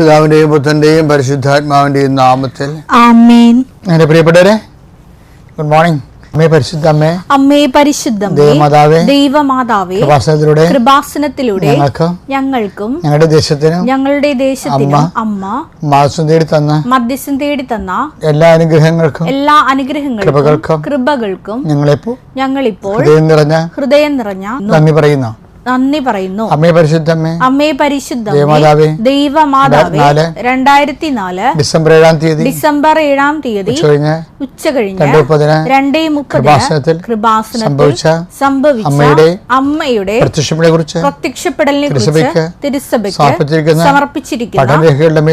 പിതാവിന്റെയും പുത്രന്റെയും പരിശുദ്ധാത്മാവിന്റെയും നാമത്തിൽ ആമേൻ. എന്റെ പ്രിയപ്പെട്ടവരെ, ഗുഡ് മോർണിംഗ്. അമ്മേ പരിശുദ്ധമ്മേ, അമ്മേ പരിശുദ്ധമേ, ദൈവമാതാവേ, കൃപാസനത്തിലൂടെ ഞങ്ങൾക്കും ഞങ്ങളുടെ ദേശത്തിനും അമ്മ മധ്യസ്ഥം തേടി തന്ന എല്ലാ അനുഗ്രഹങ്ങൾക്കും കൃപകൾക്കും ഞങ്ങളിപ്പോൾ ഹൃദയം നിറഞ്ഞ നന്ദി പറയുന്നു. അമ്മേ പരിശുദ്ധമ്മേ, അമ്മേ പരിശുദ്ധമേ, ദൈവമാതാവേ, 2004 ഡിസംബർ 7 തീയതി ഉച്ചകഴിഞ്ഞ് 2:30 കൃപാസനത്തിൽ സംഭവിച്ച അമ്മയുടെ പ്രത്യക്ഷപ്പെടലിനെ കുറിച്ച് തിരുസഭയ്ക്ക് സമർപ്പിച്ചിരിക്കുന്ന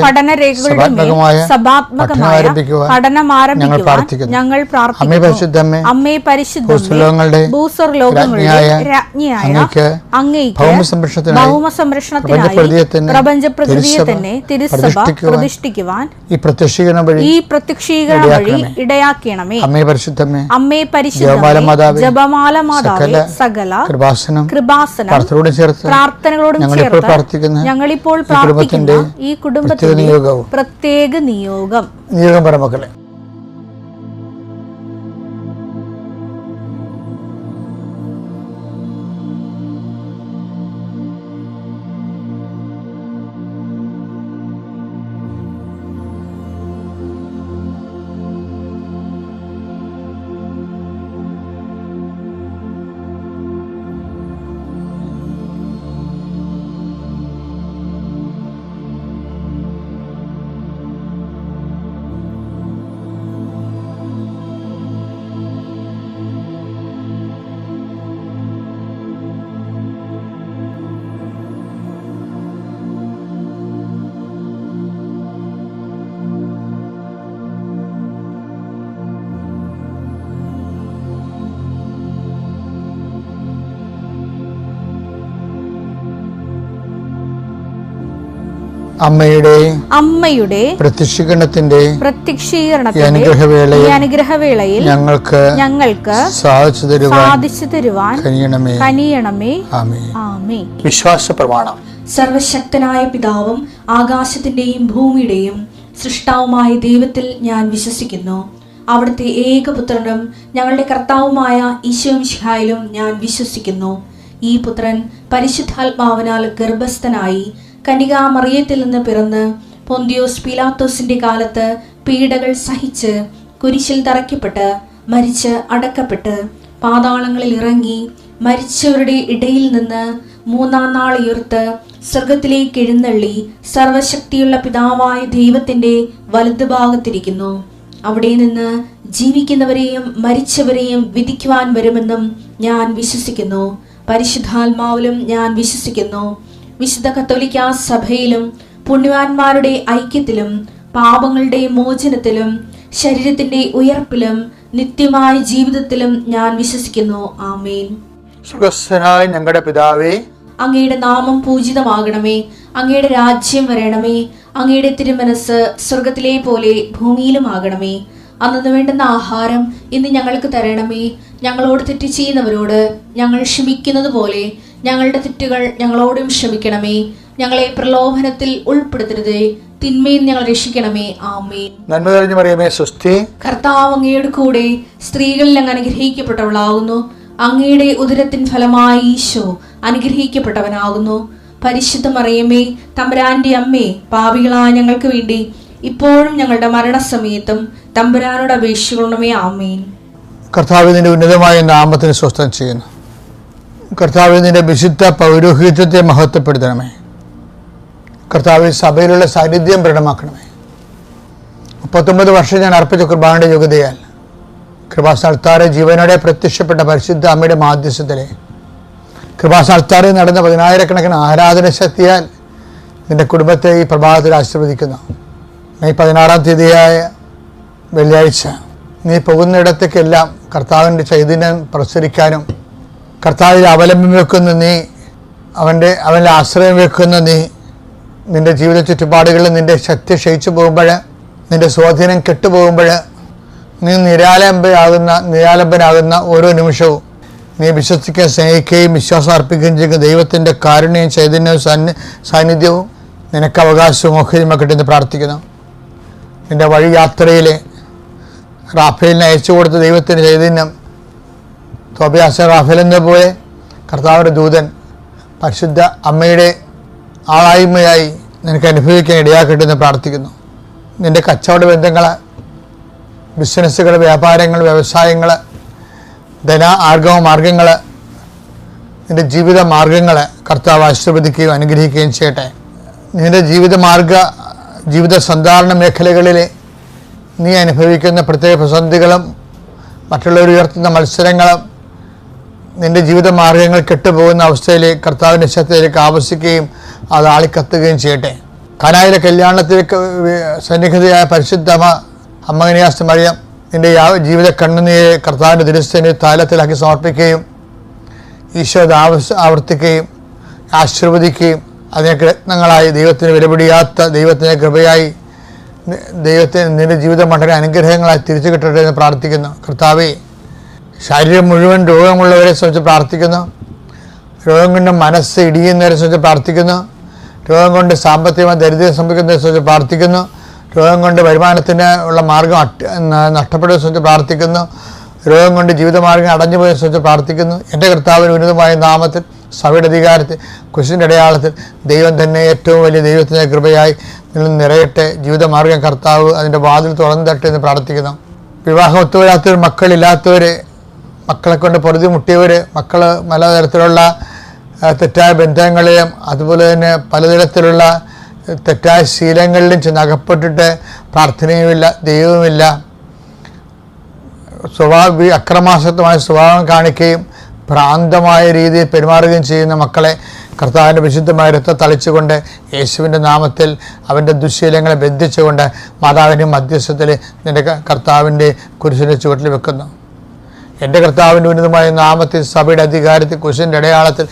പഠനരേഖകളുടെ മേൽ സഭാത്മകമായ പഠനം ആരംഭിക്കുവാൻ ഞങ്ങൾ പ്രാർത്ഥിക്കുന്നു. അമ്മേ പരിശുദ്ധമേ, ഭൂസ്വർലോകങ്ങളുടെ രാജ്ഞിയായ അങ്ങേയ്ക്ക് ഭൗമസംരക്ഷണത്തിനായി പ്രപഞ്ചപ്രകൃതിയെ തന്നെ തിരുസഭ പ്രതിഷ്ഠിക്കുവാൻ ഈ പ്രത്യക്ഷീകരണം വഴി ഇടയാക്കണമേ. അമ്മേ പരിശുദ്ധമേ, അമ്മേ പരിശുദ്ധമേ, ജപമാല മാതാവേ, സകല കൃപാസനം പ്രാർത്ഥനകളോടും ചേർത്ത് ഞങ്ങളിപ്പോൾ പ്രാർത്ഥിക്കുന്ന ഈ കുടുംബത്തിന്റെ പ്രത്യേക നിയോഗം പറമക്കളെ. അമ്മയുടെ പ്രത്യക്ഷീകരണത്തിന്റെ അനുഗ്രഹവേളയിൽ ഞങ്ങൾക്ക് സാധിച്ചു തരുവാൻ കനിയണമേ. ആമേൻ. വിശ്വാസ പ്രമാണം. സർവശക്തനായ പിതാവും ആകാശത്തിന്റെയും ഭൂമിയുടെയും സൃഷ്ടാവുമായ ദൈവത്തിൽ ഞാൻ വിശ്വസിക്കുന്നു. അവിടുത്തെ ഏകപുത്രനും ഞങ്ങളുടെ കർത്താവുമായ ഈശോമിശിഹായിലും ഞാൻ വിശ്വസിക്കുന്നു. ഈ പുത്രൻ പരിശുദ്ധാത്മാവിനാൽ ഗർഭസ്ഥനായി കന്യകാമറിയത്തിൽ നിന്ന് പിറന്ന് പൊന്തിയോസ് പീലാത്തോസിന്റെ കാലത്ത് പീഡകൾ സഹിച്ച് കുരിശിൽ തറയ്ക്കപ്പെട്ട് മരിച്ച് അടക്കപ്പെട്ട് പാതാളങ്ങളിൽ ഇറങ്ങി മരിച്ചവരുടെ ഇടയിൽ നിന്ന് 3-ാം നാൾ ഉയർത്ത് സ്വർഗത്തിലേക്ക് എഴുന്നള്ളി സർവശക്തിയുള്ള പിതാവായ ദൈവത്തിന്റെ വലതുഭാഗത്തിരിക്കുന്നു. അവിടെ നിന്ന് ജീവിക്കുന്നവരെയും മരിച്ചവരെയും വിധിക്കുവാൻ വരുമെന്നും ഞാൻ വിശ്വസിക്കുന്നു. പരിശുദ്ധാത്മാവിലും ഞാൻ വിശ്വസിക്കുന്നു. വിശുദ്ധ കത്തോലിക്കാ സഭയിലും പുണ്യവാന്മാരുടെ ഐക്യത്തിലും പാപങ്ങളുടെ മോചനത്തിലും ശരീരത്തിന്റെ ഉയർപ്പിലും നിത്യമായ ജീവിതത്തിലും ഞാൻ വിശ്വസിക്കുന്നു. ആമേൻ. സ്വർഗ്ഗസ്ഥനായ ഞങ്ങളുടെ പിതാവേ, അങ്ങയുടെ നാമം പൂജിതമാകണമേ. അങ്ങയുടെ രാജ്യം വരണമേ. അങ്ങയുടെ തിരുമനസ് സ്വർഗത്തിലെ പോലെ ഭൂമിയിലുമാകണമേ. അന്നു വേണ്ടുന്ന ആഹാരം ഇന്ന് ഞങ്ങൾക്ക് തരണമേ. ഞങ്ങളോട് തെറ്റ് ചെയ്യുന്നവരോട് ഞങ്ങൾ ക്ഷമിക്കുന്നത് പോലെ ഞങ്ങളുടെ തെറ്റുകൾ ഞങ്ങളോടും ക്ഷമിക്കണമേ. ഞങ്ങളെ പ്രലോഭനത്തിൽ ഉൾപ്പെടുത്തരുതേ, തിന്മയിൽ ഞങ്ങൾ രക്ഷിക്കണമേ. ആമേൻ. നന്മ നിറഞ്ഞ മറിയമേ, സ്വസ്തി. കർത്താവ് അങ്ങയുടെ കൂടെ സ്ത്രീകളിൽ അങ്ങ് അനുഗ്രഹിക്കപ്പെട്ടവളാകുന്നു. അങ്ങയുടെ ഉദരത്തിൻ ഫലമായി ഈശോ അനുഗ്രഹിക്കപ്പെട്ടവനാകുന്നു. പരിശുദ്ധ മറിയമേ, തമ്പുരാന്റെ അമ്മേ, പാപികളായ ഞങ്ങൾക്ക് വേണ്ടി ഇപ്പോഴും ഞങ്ങളുടെ മരണസമയത്തും തമ്പുരാനോട് അപേക്ഷിക്കണമേ. ആമേൻ. കർത്താവ് നിന്റെ ഉന്നതമായ നാമത്തിന് സ്വസ്ഥം ചെയ്യുന്നു. കർത്താവ് നിന്റെ വിശുദ്ധ പൗരോഹിത്യത്തെ മഹത്വപ്പെടുത്തണമേ. കർത്താവ് സഭയിലുള്ള സാന്നിധ്യം പ്രകടമാക്കണമേ. 39 വർഷം ഞാൻ അർപ്പിച്ച കുർബാനയുടെ യോഗ്യതയാൽ കൃപാസ്ഥാനത്താറെ ജീവനോടെ പ്രത്യക്ഷപ്പെട്ട പരിശുദ്ധ അമ്മയുടെ മാധ്യസ്ഥത്തിലെ കൃപാസ്ഥാനത്താറെ നടന്ന 10,000-കണക്കിന് ആരാധന ശക്തിയാൽ നിന്റെ കുടുംബത്തെ ഈ പ്രഭാതത്തിൽ ആശീർവദിക്കുന്നു. മെയ് 16-ാം തീയതിയായ വെള്ളിയാഴ്ച നീ പോകുന്നിടത്തേക്കെല്ലാം കർത്താവിൻ്റെ ചൈതന്യം പ്രസരിക്കാനും കർത്താവിൽ അവലംബം വെക്കുന്ന നീ അവനിൽ ആശ്രയം വെക്കുന്ന നീ നിന്റെ ജീവിത ചുറ്റുപാടുകളിൽ നിന്റെ ശക്തി ക്ഷയിച്ചു പോകുമ്പോൾ, നിന്റെ സ്വാധീനം കെട്ടുപോകുമ്പോൾ, നീ നിരാലംബനാകുന്ന ഓരോ നിമിഷവും നീ വിശ്വസിക്കുകയും സ്നേഹിക്കുകയും വിശ്വാസം അർപ്പിക്കുകയും ചെയ്യുന്ന ദൈവത്തിൻ്റെ കാരുണ്യവും ചൈതന്യവും സാന്നിധ്യവും നിനക്ക് അവകാശവും ഓഹരിയും കിട്ടുമെന്ന് പ്രാർത്ഥിക്കുന്നു. നിൻ്റെ വഴി യാത്രയിൽ റാഫേലിനെ അയച്ചു കൊടുത്ത ദൈവത്തിൻ്റെ ചൈതന്യം തോബിയാസ് റാഫേലെന്ന പോലെ കർത്താവിൻ്റെ ദൂതൻ പരിശുദ്ധ അമ്മയുടെ ആളായ്മയായി നിനക്ക് അനുഭവിക്കാൻ ഇടയാക്കട്ടെന്ന് പ്രാർത്ഥിക്കുന്നു. നിൻ്റെ കച്ചവട ബന്ധങ്ങൾ, ബിസിനസ്സുകൾ, വ്യാപാരങ്ങൾ, വ്യവസായങ്ങൾ, ആർഗവ മാർഗങ്ങൾ, നിൻ്റെ ജീവിത മാർഗങ്ങൾ കർത്താവ് ആശീർവദിക്കുകയും അനുഗ്രഹിക്കുകയും ചെയ്യട്ടെ. നിൻ്റെ ജീവിത സന്ധാരണ മേഖലകളിൽ നീ അനുഭവിക്കുന്ന പ്രത്യേക പ്രതിസന്ധികളും മറ്റുള്ളവർ ഉയർത്തുന്ന മത്സരങ്ങളും നിൻ്റെ ജീവിത മാർഗങ്ങൾ കെട്ടുപോകുന്ന അവസ്ഥയിൽ കർത്താവിൻ്റെ ശക്തിയിലേക്ക് ആവസിക്കുകയും അത് ആളിക്കത്തുകയും ചെയ്യട്ടെ. കാനായിലെ കല്യാണത്തിലേക്ക് സന്നിഹിതയായ പരിശുദ്ധ അമ്മ കന്യാസ്ത്രീ മറിയം നിൻ്റെ ജീവിത കണ്ണുനീരെ കർത്താവിൻ്റെ തിരുസേനയിൽ താലത്തിലാക്കി സമർപ്പിക്കുകയും ഈശോ ആവർത്തിക്കുകയും ആശീർവദിക്കുകയും അതിനൊക്കെ രത്നങ്ങളായി ദൈവത്തിന് വിലപിടിയാത്ത ദൈവത്തിൻ്റെ കൃപയായി ദൈവത്തിന് നിൻ്റെ ജീവിത മണ്ഡല അനുഗ്രഹങ്ങളായി തിരിച്ചു കിട്ടട്ടെ എന്ന് പ്രാർത്ഥിക്കുന്നു. കർത്താവേ, ശരീരം മുഴുവൻ രോഗമുള്ളവരെ സംബന്ധിച്ച് പ്രാർത്ഥിക്കുന്നു. രോഗം കൊണ്ട് മനസ്സ് ഇടിയുന്നവരെ സംബന്ധിച്ച് പ്രാർത്ഥിക്കുന്നു. രോഗം കൊണ്ട് സാമ്പത്തികമായി ദരിദ്രം സംഭവിക്കുന്നതിനെ സംബന്ധിച്ച് പ്രാർത്ഥിക്കുന്നു. രോഗം കൊണ്ട് വരുമാനത്തിന് ഉള്ള മാർഗം നഷ്ടപ്പെട്ടതിനെ സംബന്ധിച്ച് പ്രാർത്ഥിക്കുന്നു. രോഗം കൊണ്ട് ജീവിതമാർഗം അടഞ്ഞു പോയതിനെ സംബന്ധിച്ച് പ്രാർത്ഥിക്കുന്നു. എൻ്റെ കർത്താവിന് ഉന്നതമായ നാമത്തിൽ സഭയുടെ അധികാരത്തിൽ കുരിശിൻ്റെ അടയാളത്തിൽ ദൈവം തന്നെ ഏറ്റവും വലിയ ദൈവത്തിൻ്റെ കൃപയായി നിങ്ങൾ നിറയട്ടെ. ജീവിതമാർഗം കർത്താവ് അതിൻ്റെ വാതിൽ തുറന്നു തട്ടെ എന്ന് പ്രാർത്ഥിക്കുന്നു. വിവാഹം ഒത്തുവരാത്തവർ, മക്കളില്ലാത്തവർ, മക്കളെ കൊണ്ട് പൊറുതി മുട്ടിയവർ, മക്കൾ പലതരത്തിലുള്ള തെറ്റായ ബന്ധങ്ങളിലും അതുപോലെ തന്നെ പലതരത്തിലുള്ള തെറ്റായ ശീലങ്ങളിലും ചെന്ന് അകപ്പെട്ടിട്ട് പ്രാർത്ഥനയുമില്ല, ദൈവവുമില്ല, അക്രമാസക്തമായ സ്വഭാവം കാണിക്കുകയും ഭ്രാന്തമായ രീതിയിൽ പെരുമാറുകയും ചെയ്യുന്ന മക്കളെ കർത്താവിൻ്റെ വിശുദ്ധമായ രക്തം തളിച്ചുകൊണ്ട് യേശുവിൻ്റെ നാമത്തിൽ അവൻ്റെ ദുശ്ശീലങ്ങളെ ബന്ധിച്ചുകൊണ്ട് മാതാവിൻ്റെ മധ്യസ്ഥത്തിൽ നിൻ്റെ കർത്താവിൻ്റെ കുരിശിൻ്റെ ചുവട്ടിൽ വെക്കുന്നു. എൻ്റെ കർത്താവിൻ്റെ ഉന്നതമായ നാമത്തിൽ സഭയുടെ അധികാരത്തിൽ കുരിശിൻ്റെ അടയാളത്തിൽ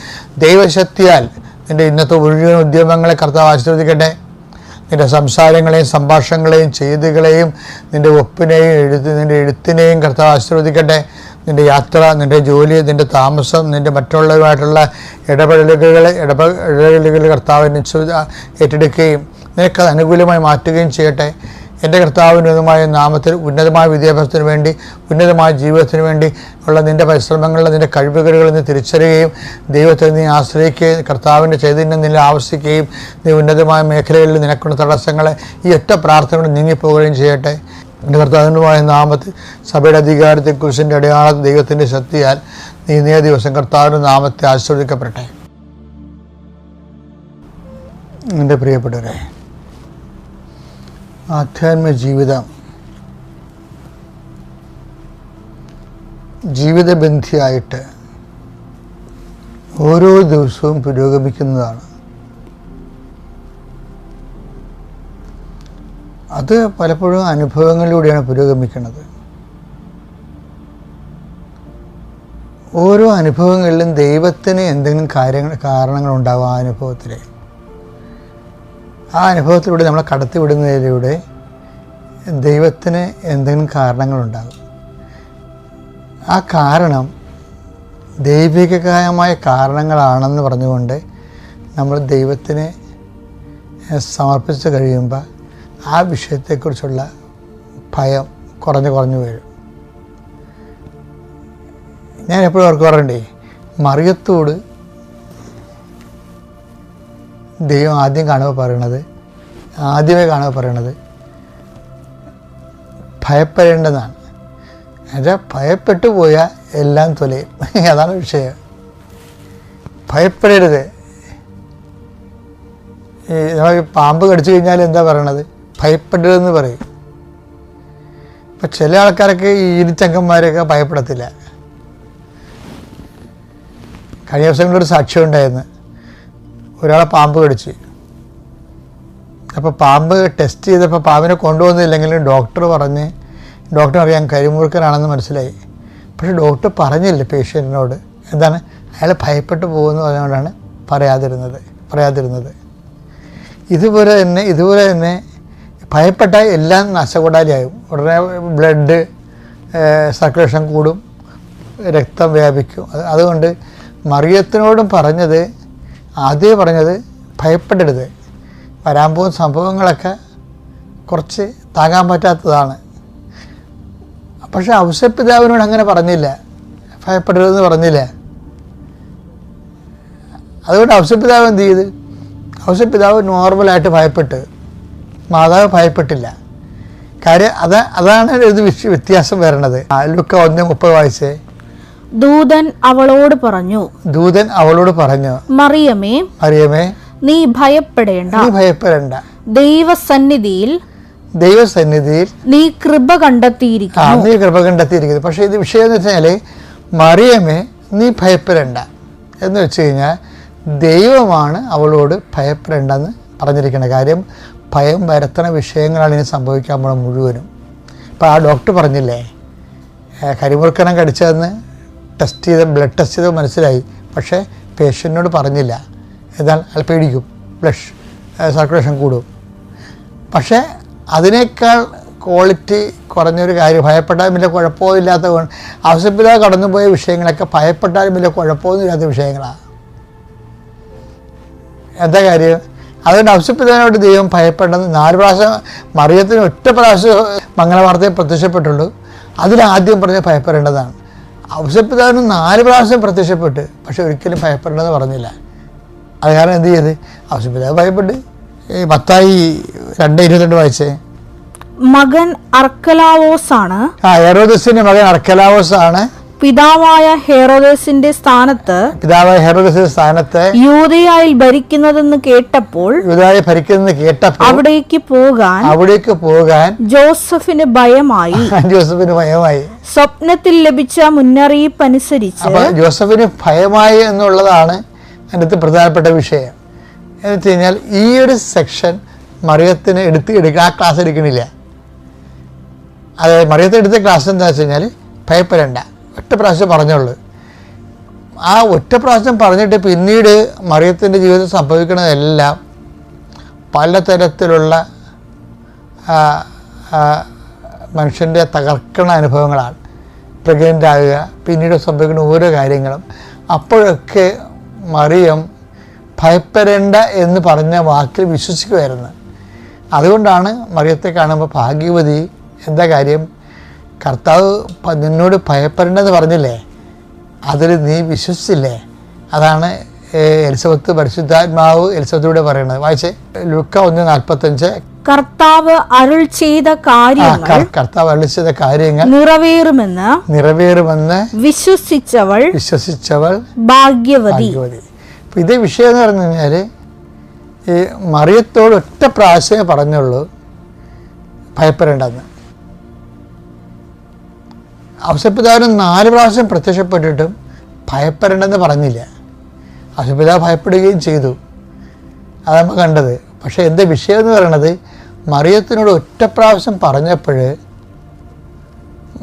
ദൈവശക്തിയാൽ നിൻ്റെ ഇന്നത്തെ മുഴുവൻ ഉദ്യമങ്ങളെ കർത്താവ് ആശീർവദിക്കട്ടെ. നിൻ്റെ സംസാരങ്ങളെയും സംഭാഷണങ്ങളെയും ചെയ്തികളെയും നിൻ്റെ ഒപ്പിനെയും നിൻ്റെ എഴുത്തിനെയും കർത്താവ് ആശീർവദിക്കട്ടെ. നിൻ്റെ യാത്ര, നിൻ്റെ ജോലി, നിൻ്റെ താമസം, നിൻ്റെ മറ്റുള്ളവരുമായിട്ടുള്ള ഇടപെടലുകൾ കർത്താവിനെ ഏറ്റെടുക്കുകയും നിനക്കത് അനുകൂലമായി മാറ്റുകയും ചെയ്യട്ടെ. എൻ്റെ കർത്താവിൻ്റെ ഉന്നതമായ നാമത്തിൽ ഉന്നതമായ വിദ്യാഭ്യാസത്തിന് വേണ്ടി, ഉന്നതമായ ജീവിതത്തിന് വേണ്ടി ഉള്ള നിൻ്റെ പരിശ്രമങ്ങളിൽ നിൻ്റെ കഴിവുകൾ നീ തിരിച്ചറിയുകയും ദൈവത്തെ നീ ആശ്രയിക്കുകയും കർത്താവിൻ്റെ ചൈതന്യം നിന്നെ ആവശ്യിക്കുകയും നീ ഉന്നതമായ മേഖലകളിൽ നിനക്കുള്ള തടസ്സങ്ങളെ ഈ ഒറ്റ പ്രാർത്ഥന കൊണ്ട് നീങ്ങിപ്പോവുകയും ചെയ്യട്ടെ. എൻ്റെ കർത്താവിനുമായ നാമത്തിൽ സഭയുടെ അധികാരത്തെ കുരിശിൻ്റെ അടയാളത്തിൽ ദൈവത്തിൻ്റെ ശക്തിയാൽ നീ ഇന്നേ ദിവസം കർത്താവിൻ്റെ നാമത്തെ ആശീർവദിക്കപ്പെടട്ടെ. എൻ്റെ പ്രിയപ്പെട്ടവരെ, ആധ്യാത്മിക ജീവിതബന്ധിയായിട്ട് ഓരോ ദിവസവും പുരോഗമിക്കുന്നതാണ്. അത് പലപ്പോഴും അനുഭവങ്ങളിലൂടെയാണ് പുരോഗമിക്കുന്നത്. ഓരോ അനുഭവങ്ങളിലും ദൈവത്തിന് എന്തെങ്കിലും കാരണങ്ങളുണ്ടാകും. ആ അനുഭവത്തിലൂടെ നമ്മളെ കടത്തിവിടുന്നതിലൂടെ ദൈവത്തിന് എന്തെങ്കിലും കാരണങ്ങളുണ്ടാകും. ആ കാരണം ദൈവികമായ കാരണങ്ങളാണെന്ന് പറഞ്ഞുകൊണ്ട് നമ്മൾ ദൈവത്തിന് സമർപ്പിച്ച് കഴിയുമ്പോൾ ആ വിഷയത്തെക്കുറിച്ചുള്ള ഭയം കുറഞ്ഞു വരും. ഞാൻ എപ്പോഴും ഓർക്കാറുണ്ടേ, മറിയത്തോട് ദൈവം ആദ്യമേ കാണുമ്പോൾ പറയണത് ഭയപ്പെടേണ്ടതാണ്. എന്നുവെച്ചാൽ ഭയപ്പെട്ടു പോയാൽ എല്ലാം തൊലയും. അതാണ് വിഷയം. ഭയപ്പെടരുത്. നമുക്ക് പാമ്പ് കടിച്ചു കഴിഞ്ഞാൽ എന്താ പറയണത്? ഭയപ്പെടരുതെന്ന് പറയും. ഇപ്പം ചില ആൾക്കാരൊക്കെ ഈ ഇരിച്ചങ്കന്മാരൊക്കെ ഭയപ്പെടത്തില്ല. കഴിഞ്ഞ ദിവസങ്ങളിലൊരു സാക്ഷ്യം ഉണ്ടായിരുന്നു. ഒരാളെ പാമ്പ് കടിച്ച്, അപ്പോൾ പാമ്പ് ടെസ്റ്റ് ചെയ്തപ്പോൾ പാമ്പിനെ കൊണ്ടുവന്നില്ലെങ്കിലും ഡോക്ടർ അറിയാൻ കരിമുറുക്കനാണെന്ന് മനസ്സിലായി. പക്ഷെ ഡോക്ടർ പറഞ്ഞില്ല പേഷ്യൻറ്റിനോട്. എന്താണ്? അയാൾ ഭയപ്പെട്ടു പോകുമെന്ന് പറഞ്ഞുകൊണ്ടാണ് പറയാതിരുന്നത്. ഇതുപോലെ തന്നെ ഭയപ്പെട്ടാൽ എല്ലാം നശകൂടാലിയാകും. ഉടനെ ബ്ലഡ് സർക്കുലേഷൻ കൂടും, രക്തം വ്യാപിക്കും. അതുകൊണ്ട് മറിയത്തിനോടും ആദ്യമേ പറഞ്ഞത് ഭയപ്പെടരുത്. വരാൻ പോകുന്ന സംഭവങ്ങളൊക്കെ കുറച്ച് താങ്ങാൻ പറ്റാത്തതാണ്. പക്ഷെ ഔസേപ്പിതാവിനോട് അങ്ങനെ പറഞ്ഞില്ല, ഭയപ്പെടരുതെന്ന് പറഞ്ഞില്ല. അതുകൊണ്ട് ഔസേപ്പിതാവ് എന്ത് ചെയ്ത്? ഔസേപ്പിതാവ് നോർമലായിട്ട് ഭയപ്പെട്ട്, മാതാവ് ഭയപ്പെട്ടില്ല. കാര്യം അതാണ് ഒരു വ്യത്യാസം വരണത്. ലൂക്ക 1:30 വായിച്ചേ. ദൂതൻ അവളോട് പറഞ്ഞു, മറിയമേ, നീ ഭയപ്പെടേണ്ട, ദൈവസന്നിധിയിൽ നീ കൃപ കണ്ടെത്തിയിരിക്കുന്നു. പക്ഷെ ഇത് വിഷയം എന്ന് വെച്ചാൽ, മറിയമേ നീ ഭയപ്പെടേണ്ട എന്ന് വെച്ച് കഴിഞ്ഞാൽ ദൈവമാണ് അവളോട് ഭയപ്പെടേണ്ടെന്ന് പറഞ്ഞിരിക്കുന്ന കാര്യം. ഭയം വരുത്തുന്ന വിഷയങ്ങളാണ് ഇനി സംഭവിക്കാൻ പോണ മുഴുവനും. ഇപ്പോൾ ആ ഡോക്ടർ പറഞ്ഞില്ലേ, കരിമുറുക്കണം കടിച്ചതെന്ന് ബ്ലഡ് ടെസ്റ്റ് ചെയ്ത് മനസ്സിലായി. പക്ഷേ പേഷ്യൻറ്റിനോട് പറഞ്ഞില്ല. എന്നാൽ അയാൾ പേടിക്കും, ബ്ലഡ് സർക്കുലേഷൻ കൂടും. പക്ഷേ അതിനേക്കാൾ ക്വാളിറ്റി കുറഞ്ഞൊരു കാര്യം, ഭയപ്പെട്ടാലും വലിയ കുഴപ്പമില്ലാത്ത ഔസേപ്പിതാവ് കടന്നുപോയ വിഷയങ്ങളൊക്കെ ഭയപ്പെട്ടാലും വലിയ കുഴപ്പമൊന്നുമില്ലാത്ത വിഷയങ്ങളാണ്. എന്താ കാര്യം? അതുകൊണ്ട് ഔസേപ്പിതാവിനോട് ദൈവം ഭയപ്പെടേണ്ടത് 4 പ്രാവശ്യം, മറിയത്തിന് 1 പ്രാവശ്യം മംഗളവാർത്തയിൽ പ്രത്യക്ഷപ്പെട്ടുള്ളൂ. അതിലാദ്യം പറഞ്ഞ് ഭയപ്പെടേണ്ടതാണ്. ഔസേപ്പിതാവിന് 4 പ്രാവശ്യം പ്രത്യക്ഷപ്പെട്ട്, പക്ഷെ ഒരിക്കലും ഭയപ്പെടേണ്ടെന്ന് പറഞ്ഞില്ല. അത് കാരണം എന്ത് ചെയ്ത്? ഔസേപ്പിതാവ് ഭയപ്പെട്ട്. മത്തായി 2:22 വായിച്ചേ. മകൻ അർക്കലാവോസാണ്, ഹെറോദസിന്റെ മകൻ അർക്കലാവോസാണ് പിതാവായ ഹെറോദസിന്റെ സ്ഥാനത്ത് യൂദയായിൽ ഭരിക്കുന്നതെന്ന് കേട്ടപ്പോൾ അവിടേക്ക് പോകാൻ ജോസഫിന് ഭയമായി. സ്വപ്നത്തിൽ ലഭിച്ച മുന്നറിയിപ്പ് അനുസരിച്ച് ജോസഫിന് ഭയമായി എന്നുള്ളതാണ് അതിനകത്ത് പ്രധാനപ്പെട്ട വിഷയം. എന്ന് വെച്ച് കഴിഞ്ഞാൽ ഈ ഒരു സെക്ഷൻ മറിയത്തിന് ആ ക്ലാസ് എടുക്കണില്ല. അതായത് മറിയത്തിന് എടുത്ത ക്ലാസ് എന്താ വെച്ച് കഴിഞ്ഞാൽ ഭയപ്പെടേണ്ട, 1 പ്രാവശ്യം പറഞ്ഞുള്ളൂ. ആ 1 പ്രാവശ്യം പറഞ്ഞിട്ട് പിന്നീട് മറിയത്തിൻ്റെ ജീവിതത്തിൽ സംഭവിക്കുന്നതെല്ലാം പലതരത്തിലുള്ള മനുഷ്യൻ്റെ തകർക്കണ അനുഭവങ്ങളാണ്. പ്രഗ്നൻ്റ് ആകുക, പിന്നീട് സംഭവിക്കുന്ന ഓരോ കാര്യങ്ങളും. അപ്പോഴൊക്കെ മറിയം ഭയപ്പെടേണ്ട എന്ന് പറഞ്ഞ വാക്കിൽ വിശ്വസിക്കുമായിരുന്നു. അതുകൊണ്ടാണ് മറിയത്തെ കാണുമ്പോൾ ഭാഗ്യവതി. എന്താ കാര്യം? കർത്താവ് നിന്നോട് ഭയപ്പെടേണ്ടെന്ന് പറഞ്ഞില്ലേ, അതിൽ നീ വിശ്വസിച്ചില്ലേ. അതാണ് പരിശുദ്ധാത്മാവ് എലിസബത്തിലൂടെ പറയുന്നത്. വായിച്ചേ, ലൂക്ക 1:45. കർത്താവ് അരുൾ ചെയ്ത കാര്യങ്ങൾ നിറവേറുമെന്ന് വിശ്വസിച്ചവൾ ഭാഗ്യവതി. ഇതേ വിഷയം എന്ന് പറഞ്ഞു കഴിഞ്ഞാൽ, ഈ മറിയത്തോട് 1 പ്രാവശ്യമേ പറഞ്ഞുള്ളൂ ഭയപ്പെടേണ്ടെന്ന്. ഔസേപ്പിതാവിന് 4 പ്രാവശ്യം പ്രത്യക്ഷപ്പെട്ടിട്ടും ഭയപ്പെടേണ്ടെന്ന് പറഞ്ഞില്ല. ഔസേപ്പിതാവ് ഭയപ്പെടുകയും ചെയ്തു, അത് നമ്മൾ കണ്ടത്. പക്ഷേ എന്താ വിഷയം എന്ന് പറയണത്, മറിയത്തിനോട് 1 പ്രാവശ്യം പറഞ്ഞപ്പോൾ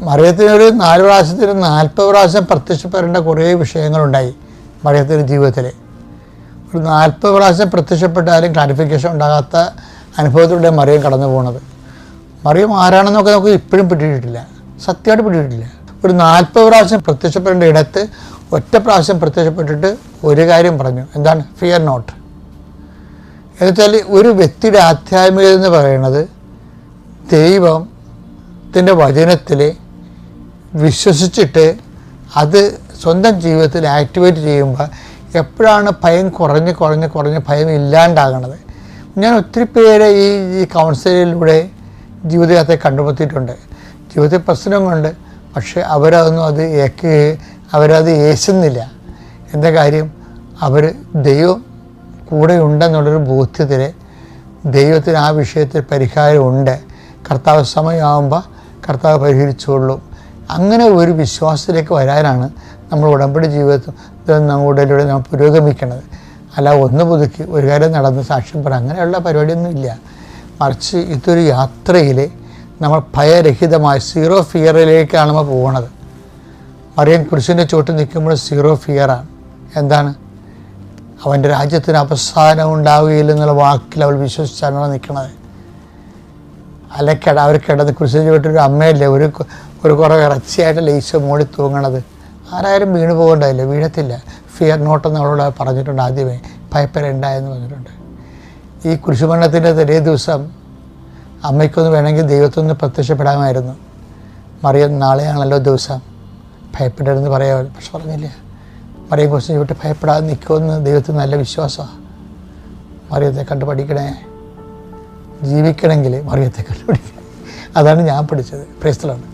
മറിയത്തിനൊരു 4 പ്രാവശ്യത്തിന് 40 പ്രാവശ്യം പ്രത്യക്ഷപ്പെടേണ്ട കുറേ വിഷയങ്ങളുണ്ടായി മറിയത്തിൻ്റെ ജീവിതത്തിൽ. ഒരു 40 പ്രാവശ്യം പ്രത്യക്ഷപ്പെട്ടാലും ക്ലാരിഫിക്കേഷൻ ഉണ്ടാകാത്ത അനുഭവത്തിലൂടെ മറിയം കടന്നു പോകുന്നത്. മറിയം ആരാണെന്നൊക്കെ നമുക്ക് ഇപ്പോഴും പിടിയിട്ടില്ല, സത്യമായിട്ട് പിടിയിട്ടില്ല. ഒരു 40 പ്രാവശ്യം പ്രത്യക്ഷപ്പെടേണ്ട ഇടത്ത് 1 പ്രാവശ്യം പ്രത്യക്ഷപ്പെട്ടിട്ട് ഒരു കാര്യം പറഞ്ഞു. എന്താണ്? Fear not. എന്നുവെച്ചാൽ ഒരു വ്യക്തിയുടെ ആധ്യാത്മികത എന്ന് പറയുന്നത് ദൈവത്തിൻ്റെ വചനത്തിൽ വിശ്വസിച്ചിട്ട് അത് സ്വന്തം ജീവിതത്തിൽ ആക്ടിവേറ്റ് ചെയ്യുമ്പോൾ എപ്പോഴാണ് ഭയം കുറഞ്ഞ് ഭയം ഇല്ലാണ്ടാകണത്. ഞാൻ ഒത്തിരി പേരെ ഈ കൗൺസിലിലൂടെ ജീവിതത്തെ കണ്ടുമുട്ടിയിട്ടുണ്ട്. ജീവിതത്തിൽ പ്രശ്നങ്ങളുണ്ട്, പക്ഷേ അവരത് ഏശുന്നില്ല. എന്താ കാര്യം? അവർ ദൈവം കൂടെ ഉണ്ടെന്നുള്ളൊരു ബോധ്യത്തിൽ ദൈവത്തിന് ആ വിഷയത്തിൽ പരിഹാരമുണ്ട്. കർത്താവ് സമയമാകുമ്പോൾ കർത്താവ് പരിഹരിച്ചുകൊള്ളും. അങ്ങനെ ഒരു വിശ്വാസത്തിലേക്ക് വരാനാണ് നമ്മൾ ഉടമ്പടി ജീവിതത്തിൽ നമ്മളിലൂടെ നമ്മൾ പുരോഗമിക്കുന്നത്. അല്ല ഒന്ന് പുതുക്കി ഒരു കാര്യം നടന്ന് സാക്ഷ്യം പറ, അങ്ങനെയുള്ള പരിപാടിയൊന്നും ഇല്ല. മറിച്ച് ഇതൊരു യാത്രയിൽ നമ്മൾ ഭയരഹിതമായി 0 ഫിയറിലേക്കാണ് നമ്മൾ പോകുന്നത്. മറിയം കുരിശിൻ്റെ ചുവട്ട് നിൽക്കുമ്പോൾ 0 ഫിയറാണ്. എന്താണ്? അവൻ്റെ രാജ്യത്തിന് അവസാനം ഉണ്ടാവുകയില്ലെന്നുള്ള വാക്കിൽ അവൾ വിശ്വസിച്ചാണ് അവൾ നിൽക്കുന്നത്. അല്ല അവർ കിടന്ന് കുരിശിൻ്റെ ചുവട്ടൊരു അമ്മയല്ലേ, ഒരു കുറേ ഇറച്ചിയായിട്ടല്ല ഈശോ മോടി തൂങ്ങണത്. ആരായാലും വീണ് പോകേണ്ടതില്ല, വീഴത്തില്ല. ഫിയർ നോട്ടെന്ന് അവളോട് പറഞ്ഞിട്ടുണ്ട്. ആദ്യമേ ഭയപ്പെടേണ്ട എന്ന് പറഞ്ഞിട്ടുണ്ട്. ഈ കുരിശുമരണത്തിൻ്റെ തലേ ദിവസം അമ്മയ്ക്കൊന്ന് വേണമെങ്കിൽ ദൈവത്തൊന്ന് പ്രത്യക്ഷപ്പെടാമായിരുന്നു. മറിയം നാളെയാണല്ലോ ദിവസം, ഭയപ്പെടരുതെന്ന് പറയാമായിരുന്നു. പക്ഷെ പറഞ്ഞില്ല. മറിയം കുറച്ച് വിട്ട് ഭയപ്പെടാതെ നിൽക്കുമെന്ന് ദൈവത്തിന് നല്ല വിശ്വാസമാണ്. മറിയത്തെ കണ്ട് പഠിക്കണേ, ജീവിക്കണമെങ്കിൽ മറിയത്തെ കണ്ട് പഠിക്കണം. അതാണ് ഞാൻ പഠിച്ചത്. Praise the Lord.